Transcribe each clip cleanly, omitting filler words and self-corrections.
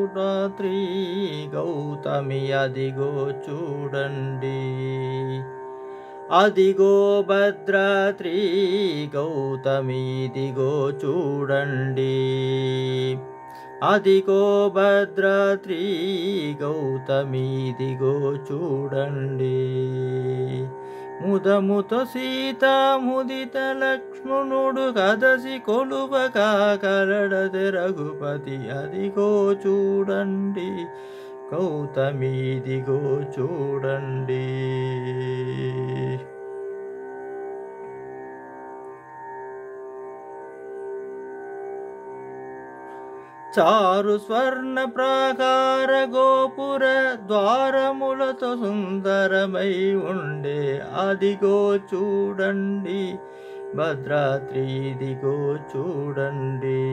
భద్రాద్రి గౌతమి అదిగో చూడండి, అదిగో భద్రాద్రి గౌతమి ఇదిగో చూడండి, అదిగో భద్రాద్రి గౌతమి ఇదిగో చూడండి. ముదముతో సీత ముదిత లక్ష్మణుడు కదసి కొలువగా కరడది రఘుపతి అదిగో చూడండి, గౌతమి ఇదిగో చూడండి. చారు స్వర్ణ ప్రాకార గోపుర ద్వారములతో సుందరమై ఉండే అదిగో చూడండి, భద్రాద్రి ఇదిగో చూడండి.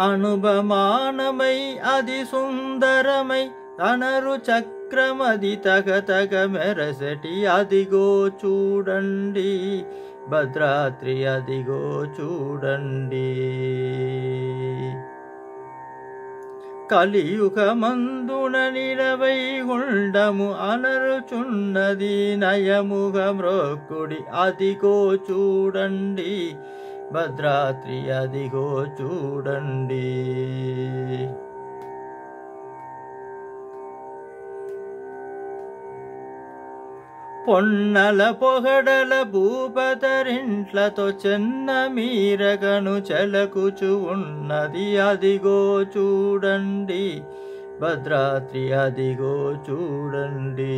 అనుభమానమై అది సుందరమై తనరు చక్రమది తగతగ మెరసటి అదిగో చూడండి, భద్రాద్రి అదిగో చూడండి. కలియుగమందున నిలవైగుండము అనరుచున్నది నయముగ మ్రొక్కుడి అదిగో చూడండి, భద్రాద్రి అదిగో చూడండి. పొన్నల పొగడల భూపతరింట్లతో చెన్న మీరగను చెలకుచు ఉన్నది అదిగో చూడండి, భద్రాద్రి అదిగో చూడండి.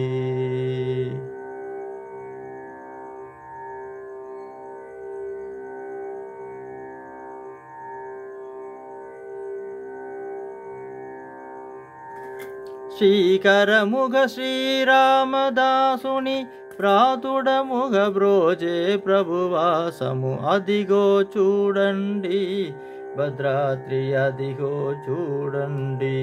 శ్రీకరముగ శ్రీరామదాసుని ప్రాతుడముగ బ్రోజే ప్రభువాసము అదిగో చూడండి, భద్రాద్రి అదిగో చూడండి.